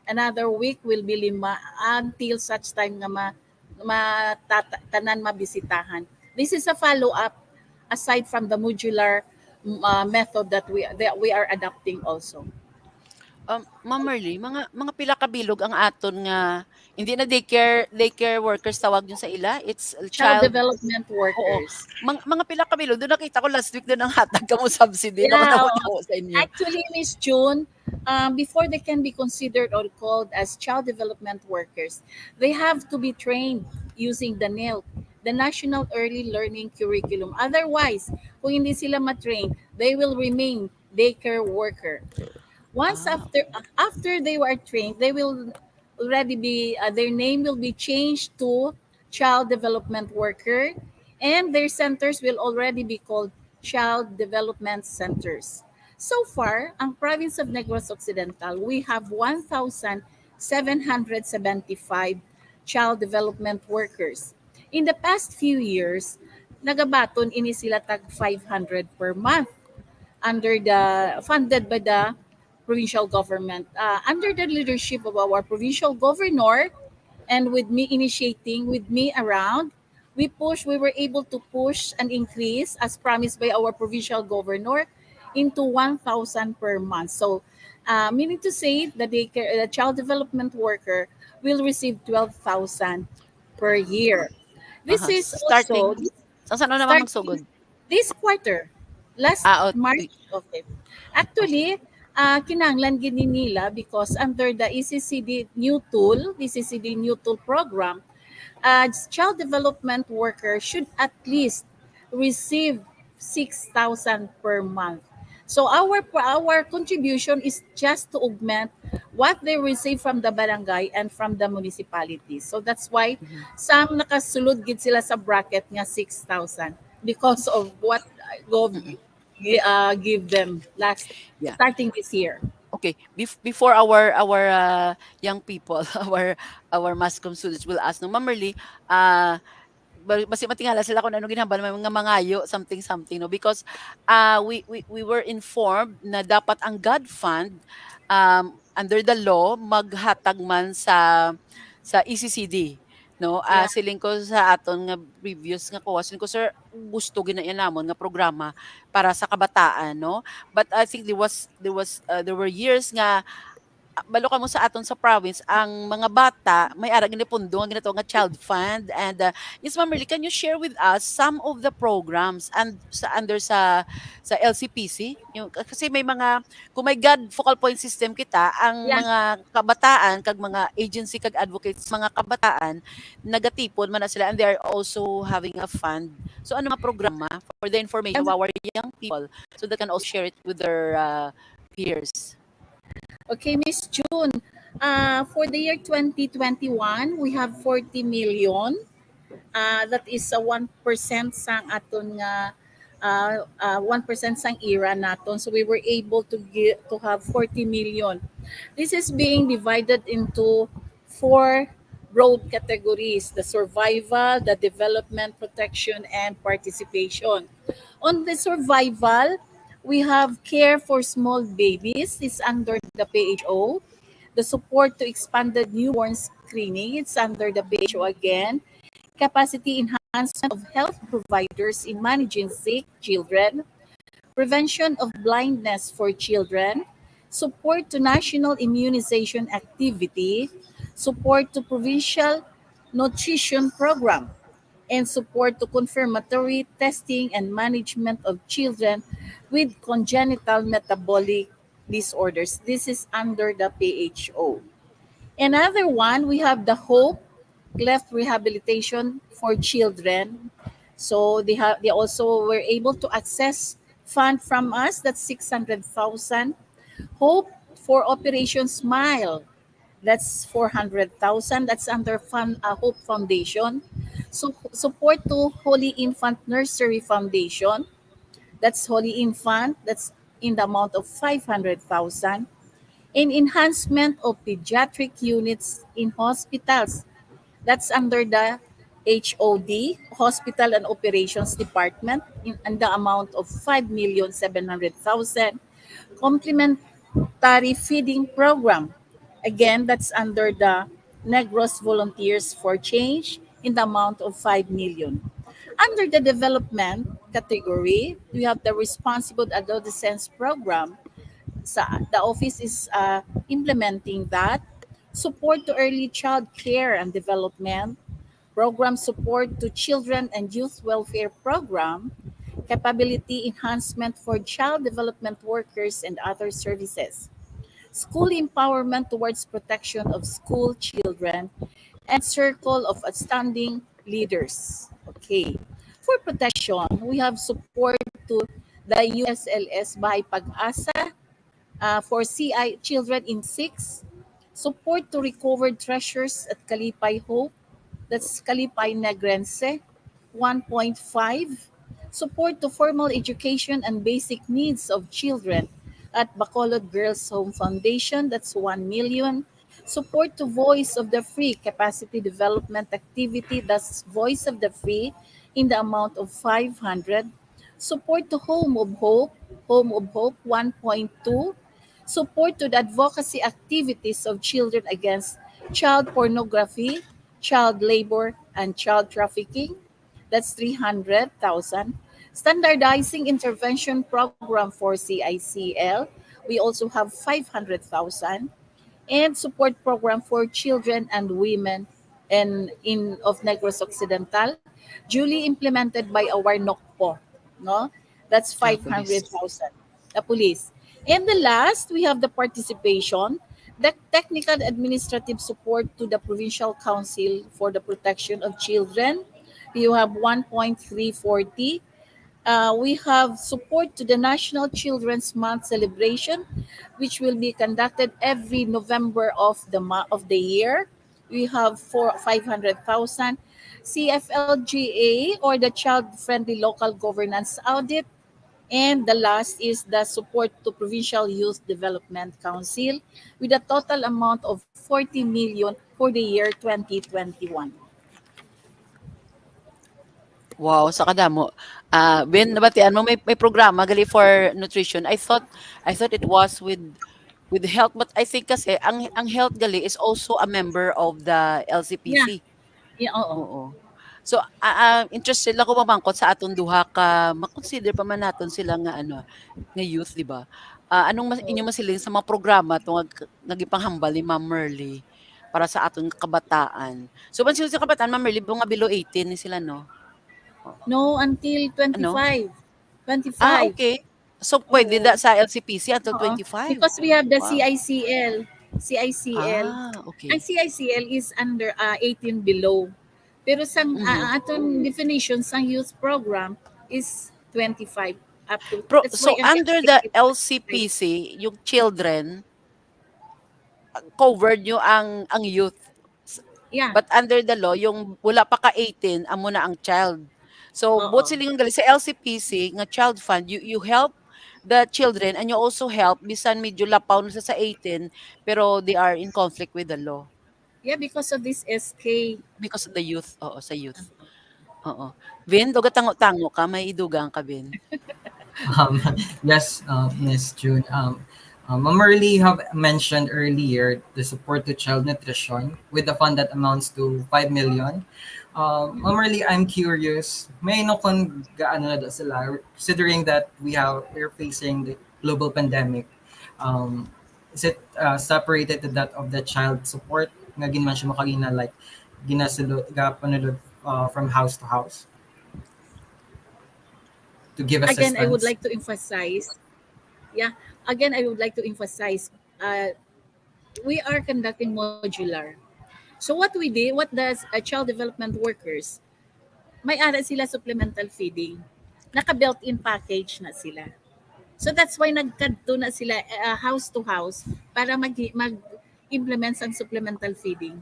[SPEAKER 7] another week will be 5 until such time nga tanan mabisitahan. This is a follow-up aside from the modular method that we are adopting also.
[SPEAKER 8] Ma'am Merly, mga pila ka bilog ang aton nga Hindi na daycare workers tawag niyo sa ila, it's
[SPEAKER 7] Child
[SPEAKER 8] child.
[SPEAKER 7] development
[SPEAKER 8] Oo,
[SPEAKER 7] workers.
[SPEAKER 8] mga pila ka bilog do'n nakita ko last week do'n ang hatag kamo subsidy na
[SPEAKER 7] Yeah,
[SPEAKER 8] nauna sa inyo.
[SPEAKER 7] actually, Miss June, before they can be considered or called as child development workers, they have to be trained using the NELC, the National Early Learning Curriculum. Otherwise, kung hindi sila matrain, they will remain daycare worker. Once
[SPEAKER 8] Ah,
[SPEAKER 7] after they were trained, they will already be their name will be changed to child development worker, and their centers will already be called child development centers. So far, ang province of Negros Occidental, we have 1,775 child development workers. In the past few years, nagabaton ini sila tag 500 per month under the funded by the provincial government, under the leadership of our provincial governor, and with me initiating, with me around, we were able to push an increase as promised by our provincial governor into 1,000 per month. So meaning to say that the child development worker will receive 12,000 per year. This is
[SPEAKER 8] starting
[SPEAKER 7] also
[SPEAKER 8] sa saan naman
[SPEAKER 7] starting
[SPEAKER 8] magsugod?
[SPEAKER 7] this quarter, last
[SPEAKER 8] Ah,
[SPEAKER 7] March. Okay.
[SPEAKER 8] okay.
[SPEAKER 7] Actually, kinanglan gini nila because under the ECCD new tool, ECCD new tool program, child development workers should at least receive 6,000 per month. So our contribution is just to augment what they receive from the barangay and from the municipality. So that's why
[SPEAKER 8] Mhm,
[SPEAKER 7] some nakasulod gid sila sa bracket nga 6,000 because of what Gov
[SPEAKER 8] mm.
[SPEAKER 7] give them last
[SPEAKER 8] Yeah.
[SPEAKER 7] starting this year.
[SPEAKER 8] Okay, before our young people, our Mascom students will ask no, Ma'am Merly, basi matingala sila kung ano ginhambal may mga mangayo something something no because we were informed na dapat ang God fund under the law maghatag man sa ECCD no
[SPEAKER 7] Yeah.
[SPEAKER 8] siling ko sa aton nga previous nga kuha siling ko sir gusto ginaya namon nga programa para sa kabataan no but I think there were years nga balo ka mo sa aton sa province, ang mga bata may ara gini pundo ang ginato nga child fund and yes Ma'am Merly, can you share with us some of the programs and sa under sa LCPC? Yung kasi may mga kung may God focal point system kita, ang
[SPEAKER 7] Yeah.
[SPEAKER 8] mga kabataan kag mga agency kag advocates mga kabataan nagatipon man na sila and they are also having a fund. So ano mga programa for the information of our young people so they can also share it with their peers?
[SPEAKER 7] Okay, Miss June. For the year 2021, we have 40 million. That is a 1% sang aton nga 1% sang ira naton. So we were able to have 40 million. This is being divided into four broad categories: the survival, the development, protection, and participation. On the survival, we have care for small babies is under the PHO. The support to expanded newborn screening, it's under the PHO again. Capacity enhancement of health providers in managing sick children, prevention of blindness for children, support to national immunization activity, support to provincial nutrition program, and support to confirmatory testing and management of children with congenital metabolic disorders. This is under the PHO. Another one, we have the Hope Cleft Rehabilitation for Children. So they also were able to access fund from us. That's 600,000. Hope for Operation Smile. That's 400,000. That's under Hope Foundation. So support to Holy Infant Nursery Foundation. That's Holy Infant. That's in the amount of 500,000. In enhancement of pediatric units in hospitals. That's under the HOD, Hospital and Operations Department, in the amount of 5,700,000. Complementary feeding program. Again, that's under the Negros Volunteers for Change in the amount of 5 million. Under the development category, we have the Responsible Adolescence Program. The office is implementing that. support to early child care and development, program support to children and youth welfare program, capability enhancement for child development workers and other services, school empowerment towards protection of school children, and circle of outstanding leaders. Okay. For protection, we have support to the USLS by Pag-asa for CI children in 6, support to recovered treasures at Kalipay Hope, that's Kalipay Negrense, 1.5, support to formal education and basic needs of children at Bacolod Girls Home Foundation, that's 1 million, support to Voice of the Free capacity development activity, that's Voice of the Free, in the amount of 500, support to Home of Hope 1.2, support to the advocacy activities of children against child pornography, child labor, and child trafficking. That's 300,000. Standardizing intervention program for CICL. We also have 500,000, and support program for children and women and in of Negros Occidental, duly implemented by our NOCPO. No, that's
[SPEAKER 8] Police.
[SPEAKER 7] 500,000. The police. And the last, we have the participation, the technical administrative support to the Provincial Council for the Protection of Children. You have 1.340. We have support to the National Children's Month celebration, which will be conducted every November of the year. We have 500,000 CFLGA, or the Child Friendly Local Governance Audit, and the last is the support to Provincial Youth Development Council with a total amount of 40 million for the year 2021.
[SPEAKER 8] Wow, sa kadamo. Ben, nabatian mo may programa gali for nutrition. I thought it was with health, but I think kasi ang health gali is also a member of the
[SPEAKER 7] Yeah,
[SPEAKER 8] LCPC.
[SPEAKER 7] yeah, oo.
[SPEAKER 8] Oo. So, interested lang ko mamangkot sa aton duha ka ma-consider pa man naton sila nga ano, nga youth, 'di ba? Anong inyo masilin sa mga programa tungod nagipanghambal ni Ma'am Merly para sa aton kabataan? So, man sila sa kabataan, Ma'am Merly, mga below 18 ni sila, no? Oo.
[SPEAKER 7] No, until
[SPEAKER 8] Ano?
[SPEAKER 7] 25. 25.
[SPEAKER 8] Okay. So, pwede
[SPEAKER 7] Oo.
[SPEAKER 8] sa LCPC until
[SPEAKER 7] Oo.
[SPEAKER 8] 25.
[SPEAKER 7] Because we have the
[SPEAKER 8] Wow.
[SPEAKER 7] CICL. CICL. Ang
[SPEAKER 8] Okay.
[SPEAKER 7] CICL is under 18 below. Pero
[SPEAKER 8] Mhm.
[SPEAKER 7] aton definition sang youth program is 25 up to. That's why
[SPEAKER 8] So,
[SPEAKER 7] ang
[SPEAKER 8] under the
[SPEAKER 7] LCPC is 25.
[SPEAKER 8] LCPC, yung children, covered yung ang youth. S-
[SPEAKER 7] Yeah.
[SPEAKER 8] But under the law, yung wala pa ka 18, amo na ang child. So, both
[SPEAKER 7] Oo.
[SPEAKER 8] silang gali sa LCPC, nga child fund, you help the children and you also help bisan medyo lapaw na sa 18, pero they are in conflict with the law
[SPEAKER 7] Yeah, because of this SK.
[SPEAKER 8] because of the youth. Oo, sa youth. Oo. Vin, duga tango-tango ka, may idugang ka, Vin.
[SPEAKER 2] Um, yes, Miss June. Ma'am Merly have mentioned earlier the support to child nutrition with a fund that amounts to 5 million. Ma'am Merly, I'm curious, may no kung gaano na daw sila, considering that we're facing the global pandemic. Um, is it separated to that of the child support? Nga ginman siya mo kagina, like ginasulod, gapanulod from house to house to give
[SPEAKER 7] Again, I would
[SPEAKER 2] assistance.
[SPEAKER 7] like to emphasize. Yeah. Again, I would like to emphasize. We are conducting modular. So what we did, what does a child development workers, may ara sila supplemental feeding. Naka-built-in package na sila. So that's why nagkadto na sila house to house para mag-implement ang supplemental feeding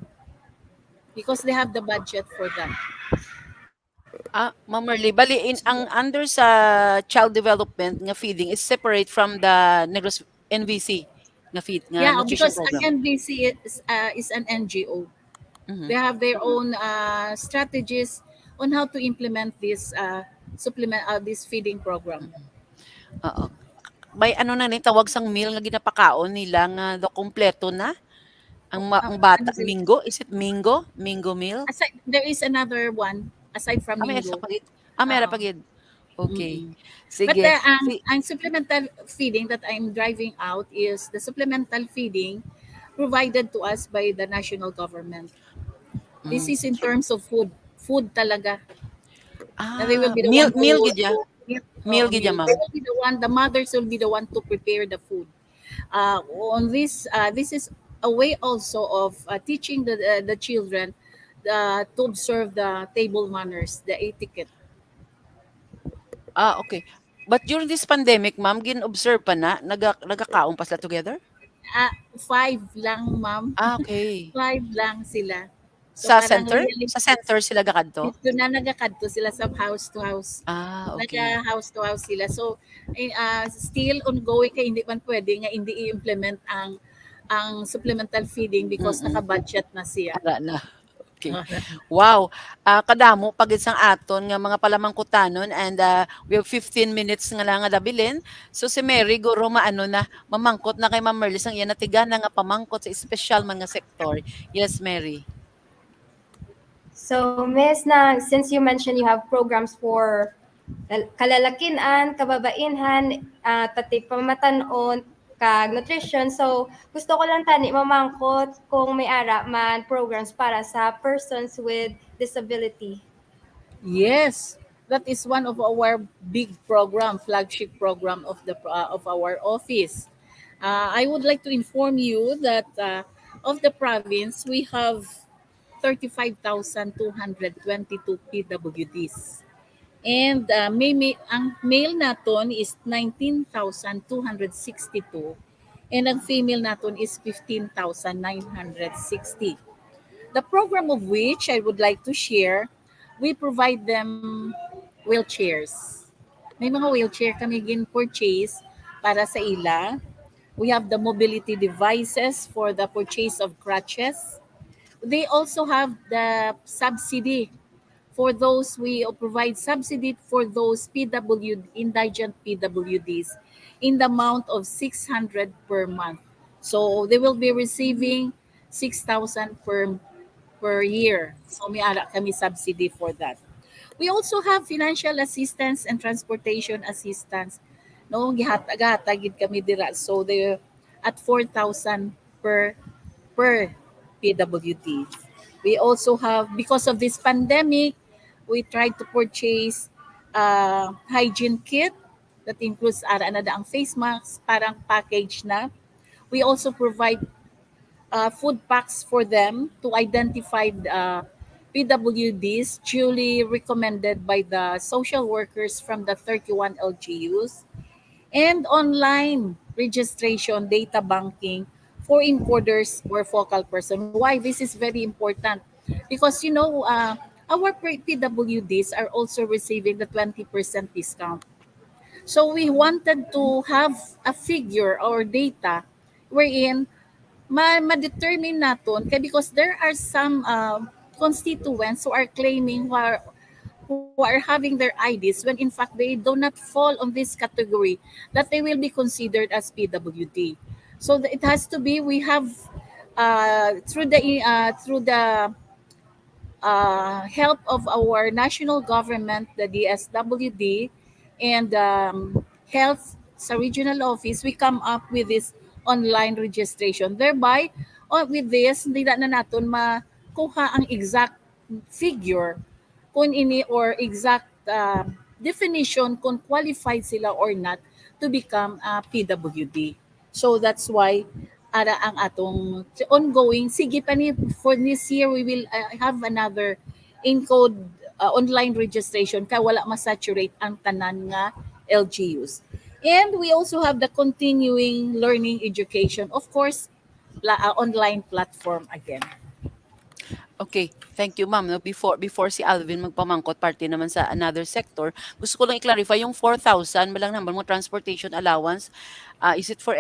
[SPEAKER 7] because they have the budget for that.
[SPEAKER 8] Ma'am Merly, bali ang under sa child development nga feeding is separate from the Negros NVC nga feed nga
[SPEAKER 7] Yeah,
[SPEAKER 8] nutrition
[SPEAKER 7] because an
[SPEAKER 8] program.
[SPEAKER 7] NBC is an NGO.
[SPEAKER 8] Mhm.
[SPEAKER 7] They have their own strategies on how to implement this this feeding program.
[SPEAKER 8] Mhm. Oo. May ano na ni tawag sang meal nga ginapakaon nila nga do kumpleto na ang
[SPEAKER 7] Ano
[SPEAKER 8] bata
[SPEAKER 7] sila?
[SPEAKER 8] Mingo, is it Mingo? Mingo meal?
[SPEAKER 7] Aside, there is another one aside from
[SPEAKER 8] May sa
[SPEAKER 7] Mingo.
[SPEAKER 8] pagid. Meron
[SPEAKER 7] Oo.
[SPEAKER 8] pagid. Okay.
[SPEAKER 7] Mm-mm. But
[SPEAKER 8] Sige.
[SPEAKER 7] ang supplemental feeding that I'm driving out is the supplemental feeding provided to us by the national government. This
[SPEAKER 8] Mm.
[SPEAKER 7] is in terms of food. Food talaga. Na they will be the
[SPEAKER 8] Meal
[SPEAKER 7] one
[SPEAKER 8] meal gid ya? Meal gid ya,
[SPEAKER 7] meal.
[SPEAKER 8] ma'am?
[SPEAKER 7] They will be the one, the mothers will be the one to prepare the food. On this, this is a way also of teaching the children to observe the table manners, the etiquette.
[SPEAKER 8] Okay. But during this pandemic, ma'am, gin-observe pa na nagakaon pa sila together?
[SPEAKER 7] Five lang, ma'am.
[SPEAKER 8] Okay.
[SPEAKER 7] Five lang sila. So
[SPEAKER 8] Sa
[SPEAKER 7] parang
[SPEAKER 8] center?
[SPEAKER 7] really,
[SPEAKER 8] Sa center sila gakadto?
[SPEAKER 7] dito na nagakadto sila sa house to house.
[SPEAKER 8] Okay.
[SPEAKER 7] House to house sila. So still ongoing kay hindi man pwede nga hindi i-implement ang supplemental feeding because
[SPEAKER 8] Mm.
[SPEAKER 7] naka-budget na siya.
[SPEAKER 8] Ara na. Okay. Wow. Kadamo pagid sang aton nga mga palamangkutanon and we have 15 minutes nga lang nga dabilin. So si Mary guro maano na mamangkot na kay Ma'am Merlis ang iya natigana nga pamangkot sa espesyal man nga sektor. Yes, Mary.
[SPEAKER 3] So, Miss, na, since you mentioned you have programs for kalalakinan, kababainhan, tati pamatanon, kag nutrition. So, gusto ko lang tani mamangkot kung may ara man programs para sa persons with disability.
[SPEAKER 7] Yes, that is one of our big program, flagship program of our office. I would like to inform you that of the province we have 35,222 PWDs. And ang male naton is 19,262 and ang female naton is 15,960. The program of which I would like to share, we provide them wheelchairs. May mga wheelchair kami gin-purchase para sa ila. We have the mobility devices for the purchase of crutches. They also have the subsidy for those, we provide subsidy for those indigent PWDs in the amount of 600 per month. So they will be receiving 6,000 per year. So may ara kami subsidy for that. We also have financial assistance and transportation assistance. No, gihatag kami dira. So they at 4,000 per PWD. We also have, because of this pandemic, we tried to purchase hygiene kit that includes ara na ang face mask, parang package na. We also provide food packs for them to identify PWDs duly recommended by the social workers from the 31 LGUs, and online registration data banking for encoders or focal person. Why this is very important? Because our PWDs are also receiving the 20% discount. So we wanted to have a figure or data wherein ma-determine naton kay because there are some constituents who are claiming who are having their IDs when in fact they do not fall on this category that they will be considered as PWD. So it has to be, we have through the help of our national government, the DSWD, and health sa regional office, we come up with this online registration. Thereby, with this, hindi na natin makuha ang exact figure kung ini or exact definition kung qualified sila or not to become a PWD. So that's why ara ang atong ongoing, sige pa ni for this year we will have another encode online registration kaya wala ma-saturate ang tanan nga LGUs. And we also have the continuing learning education, of course, online platform again.
[SPEAKER 8] Okay, thank you, ma'am. No, before si Alvin magpamangkot parte naman sa another sector, gusto ko lang i-clarify yung 4,000 malang naman mo transportation allowance. Is it for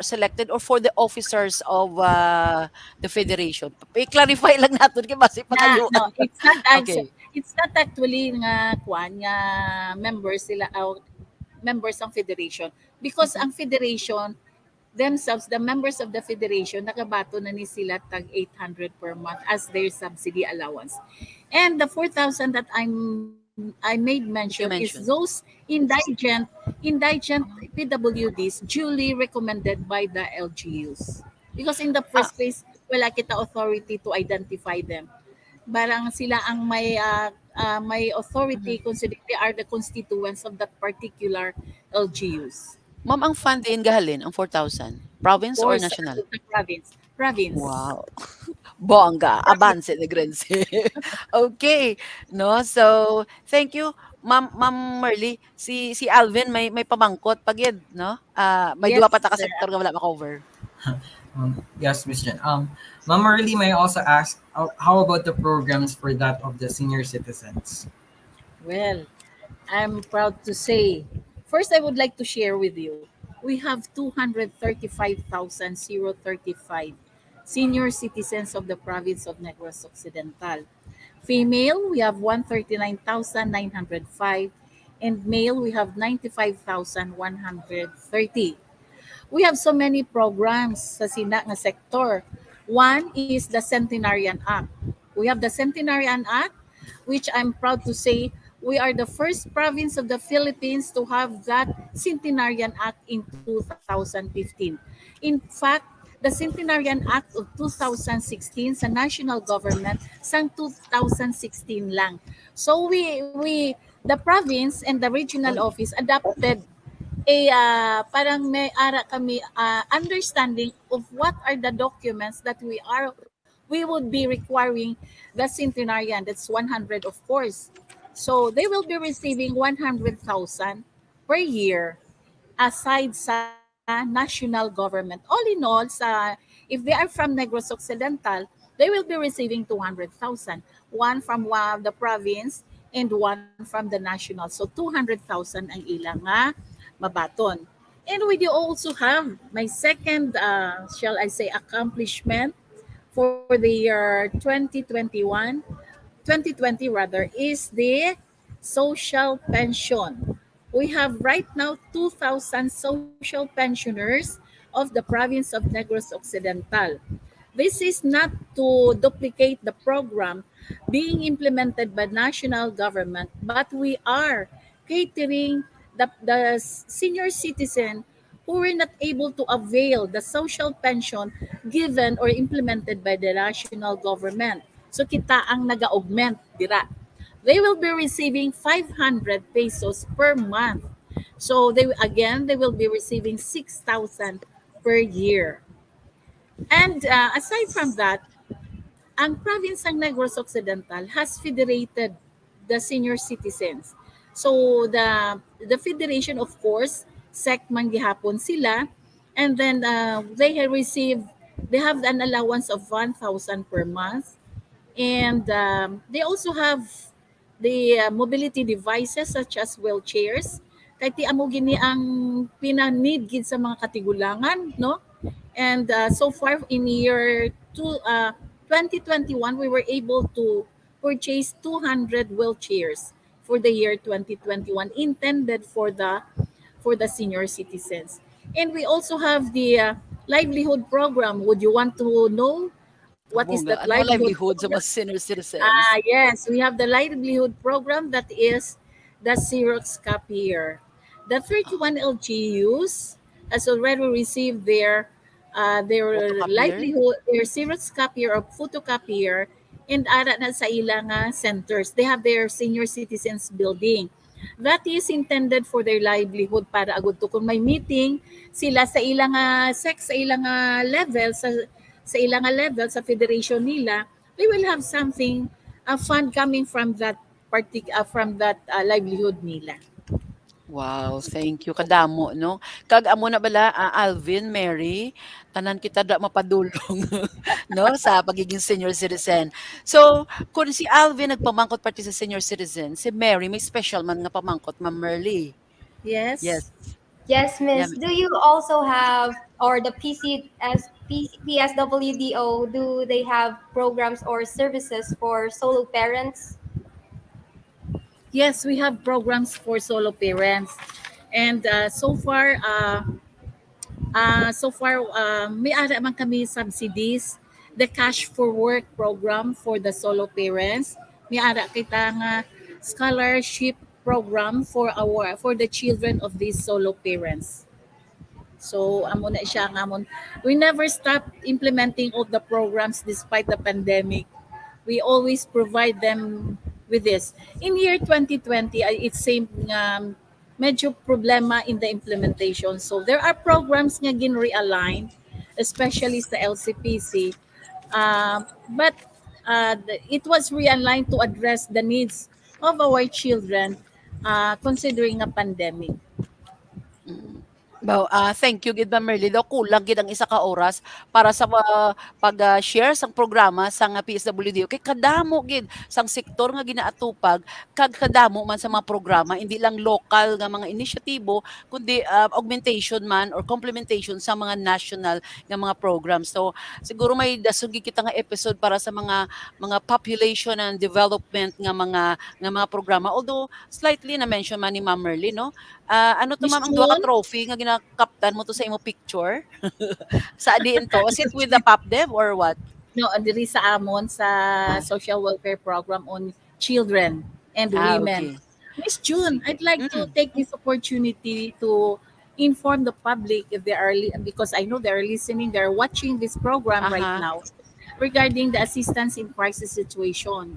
[SPEAKER 8] selected or for the officers of the federation? I-clarify lang natin kay base pangayuan.
[SPEAKER 7] No,
[SPEAKER 8] Okay.
[SPEAKER 7] it's not actually nga kwan nga members sila members ng federation because ang federation themselves, the members of the federation, nakabato na ni sila tag 800 per month as their subsidy allowance. And the 4,000 that I made mention is
[SPEAKER 8] mentioned.
[SPEAKER 7] those indigent PWDs duly recommended by the LGUs. Because in the
[SPEAKER 8] Ah,
[SPEAKER 7] first place, wala kita authority to identify them. Barang sila ang may
[SPEAKER 8] mhm.
[SPEAKER 7] authority considering they are the constituents of that particular LGUs.
[SPEAKER 8] Ma'am, ang funding gahalin ang 4,000
[SPEAKER 7] Of
[SPEAKER 8] province or
[SPEAKER 7] course,
[SPEAKER 8] national?
[SPEAKER 7] the province. Province.
[SPEAKER 8] Wow, bongga,
[SPEAKER 7] Province.
[SPEAKER 8] abanse Negrense. Okay, 'no, so thank you Ma'am Merly. Si Alvin may pamangkot pa gyud 'no, may duwa pa
[SPEAKER 7] Yes,
[SPEAKER 8] ta ka
[SPEAKER 7] sir.
[SPEAKER 8] sektor nga wala ma-cover.
[SPEAKER 2] Yes, Miss Jen. Ma'am Marley, may I also ask, how about the programs for that of the senior citizens?
[SPEAKER 7] Well, I'm proud to say, first I would like to share with you, we have 235,035 senior citizens of the province of Negros Occidental. Female, we have 139,905, and male, we have 95,130. We have so many programs sa sina nga sector. One is the Centenarian Act. We have the Centenarian Act, which I'm proud to say we are the first province of the Philippines to have that Centenarian Act in 2015. In fact, the Centenarian Act of 2016 sa national government sang 2016 lang. So we the province and the regional
[SPEAKER 8] Uy,
[SPEAKER 7] office adopted parang may ara kami understanding of what are the documents that we would be requiring the centenarian. That's 100, of course. So they will be receiving 100,000 per year aside sa national government. All in all, if they are from Negros Occidental, they will be receiving 200,000. One from the province and one from the national. So 200,000 ang ilang mabaton. And we do also have my second, shall I say, accomplishment for the year 2020 rather, is the social pension. We have right now 2,000 social pensioners of the province of Negros Occidental. This is not to duplicate the program being implemented by national government, but we are catering the senior citizen who were not able to avail the social pension given or implemented by the national government. So kita ang nag-augment dira. They will be receiving 500 pesos per month. So they will be receiving 6,000 per year. And aside from that, ang province ng Negros Occidental has federated the senior citizens. So the federation, of course, SEC man gihapon sila, and then they have an allowance of 1,000 per month, and they also have the mobility devices such as wheelchairs. Kay ti amo gini ang pinanid gid sa mga katigulangan, no? And so far in year 2021, we were able to purchase 200 wheelchairs for the year 2021 intended for the senior citizens. And we also have the livelihood program. Would you want to know what is that
[SPEAKER 8] bongga. Ano ang
[SPEAKER 7] livelihood
[SPEAKER 8] livelihood sa
[SPEAKER 7] program?
[SPEAKER 8] mga senior citizens?
[SPEAKER 7] Yes, we have the livelihood program that is the Xerox copier. The 31 LGUs has already received their
[SPEAKER 8] Photocopier?
[SPEAKER 7] livelihood, their Xerox copier or photocopier, and ara na sa ilang centers. They have their senior citizens building. That is intended for their livelihood para agud to kung may meeting sila sa ilang sex sa ilang level sa federation nila, they will have something fund coming from that livelihood nila.
[SPEAKER 8] Wow, thank you kadamo 'no. Kag amo na bala, Alvin, Mary, tanan kita da mapadulong 'no, sa pagiging senior citizen. So, kung si Alvin nagpamangkot parte sa senior citizen, si Mary may special man nga pamangkot, Ma'am Merly.
[SPEAKER 7] Yes.
[SPEAKER 8] Yes,
[SPEAKER 3] Yes,
[SPEAKER 8] yeah.
[SPEAKER 3] Miss. Do you also have, or the PSWDO, do they have programs or services for solo parents?
[SPEAKER 7] Yes, we have programs for solo parents. And so far, may ara man kami subsidies. The Cash for Work program for the solo parents. May ara kita nga scholarship program for the children of these solo parents. So amo na siya nga amon. We never stop implementing all the programs despite the pandemic. We always provide them with this. In year 2020, it's same nga medyo problema in the implementation. So there are programs nga gin-realign, especially sa LCPC. But it was realigned to address the needs of our children considering a pandemic.
[SPEAKER 8] Mm. Thank you gid Ma'am Merly daw kulang gid ang isa ka oras para sa pag-share sang programa sang PSWD kay kadamo gid sang sektor nga ginaatupag kag kadamo man sa mga programa hindi lang lokal nga mga inisyatibo kundi augmentation man or complementation sa mga national nga mga programs. So siguro may dasog gid kita nga episode para sa mga population and development nga mga programa although slightly na mention man ni Ma'am Merly no. Ano 'to
[SPEAKER 7] Miss
[SPEAKER 8] ma'am, ang duha ka
[SPEAKER 7] June,
[SPEAKER 8] trophy nga ginakaptan mo 'to sa imong picture? Sa diin 'to? Is it with the PopDev or what?
[SPEAKER 7] no, diri sa amon sa
[SPEAKER 8] Ah,
[SPEAKER 7] social welfare program on children and women.
[SPEAKER 8] okay.
[SPEAKER 7] Miss June,
[SPEAKER 8] Sige.
[SPEAKER 7] I'd like to take this opportunity to inform the public if they are because I know they are listening, they are watching this program right
[SPEAKER 8] Aha.
[SPEAKER 7] now regarding the assistance in crisis situation.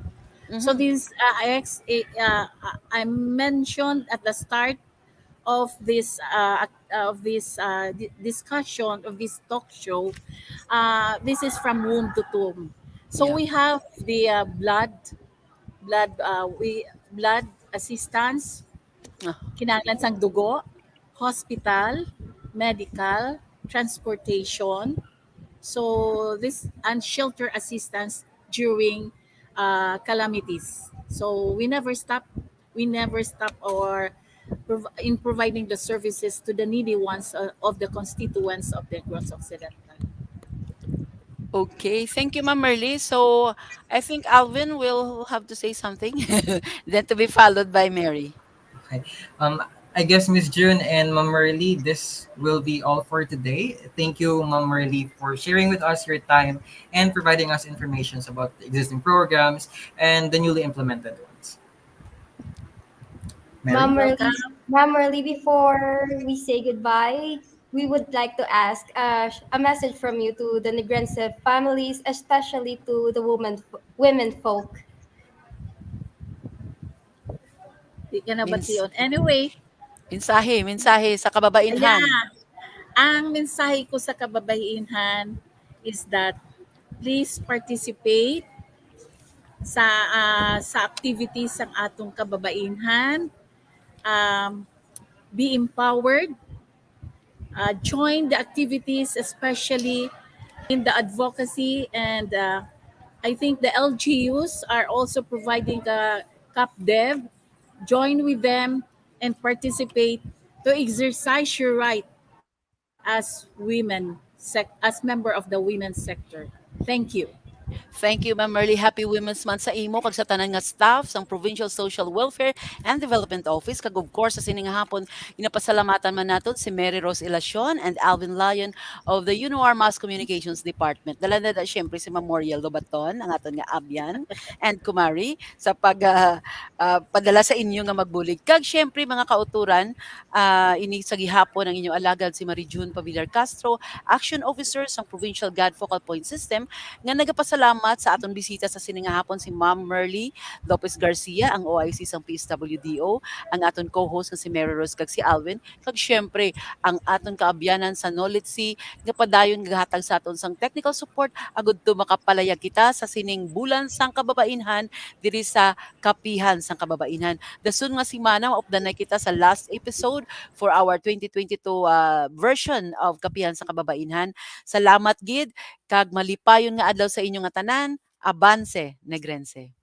[SPEAKER 7] So
[SPEAKER 8] Mhm.
[SPEAKER 7] this I mentioned at the start of this discussion of this talk show. This is from womb to tomb. So
[SPEAKER 8] Yeah.
[SPEAKER 7] we have the blood assistance,
[SPEAKER 8] Ah,
[SPEAKER 7] kinahanglan sang dugo, hospital, medical, transportation. So this and shelter assistance during calamities. So we never stop our in providing the services to the needy ones of the constituents of the Negros Occidental.
[SPEAKER 8] okay. Thank you, Ma'am Merly. So, I think Alvin will have to say something, then to be followed by Mary.
[SPEAKER 2] Okay. I guess Miss June and Ma'am Merly, this will be all for today. Thank you, Ma'am Merly, for sharing with us your time and providing us information about the existing programs and the newly implemented ones. Mary?
[SPEAKER 7] Welcome.
[SPEAKER 3] Ma'am Merly, before we say goodbye, we would like to ask a message from you to the Negrense families, especially to the women folk.
[SPEAKER 7] Di ka na
[SPEAKER 8] Mins
[SPEAKER 7] bation. Anyway,
[SPEAKER 8] mensahe sa kababainhan.
[SPEAKER 7] yeah, ang mensahe ko sa kababainhan is that please participate sa activities ng atong kababainhan. Um, be empowered, join the activities, especially in the advocacy, and I think the LGUs are also providing a CapDev. Join with them and participate to exercise your right as member of the women's sector. Thank you.
[SPEAKER 8] Thank you, Ma'am Merly. Happy Women's Month sa imo kag sa tanan nga staff sang Provincial Social Welfare and Development Office kag of course sa sining hapon ginapasalamatan man naton si Mary Rose Ilacion and Alvin Lyon of the UNOR Mass Communications Department. Dala na syempre si Memorial Lobaton ang aton nga abyan and Kumari sa padala sa inyo nga magbulig. Kag syempre mga kauturan ini sa gihapon ang inyong alagad si Marie June Pavillar Castro, Action Officer sa Provincial God Focal Point System nga nagapasalamat sa aton bisita sa siningahapon si Ma'am Merly Lopez Garcia, ang OIC sang PSWDO, ang aton co-host nga si Mary Rose kag si Alvin, kag syempre ang aton kaabyanan sa Knowledge Sea nga padayon nga hatag sa aton sang technical support agud to makapalayag kita sa sining bulan sang kababainhan diri sa Kapihan sang Kababainhan. Dasun nga semana maupdan na kita sa last episode for our 2022 version of Kapihan sang Kababainhan. Salamat gid kag malipayon nga adlaw sa inyo nga tanan. Abanse, Negrense.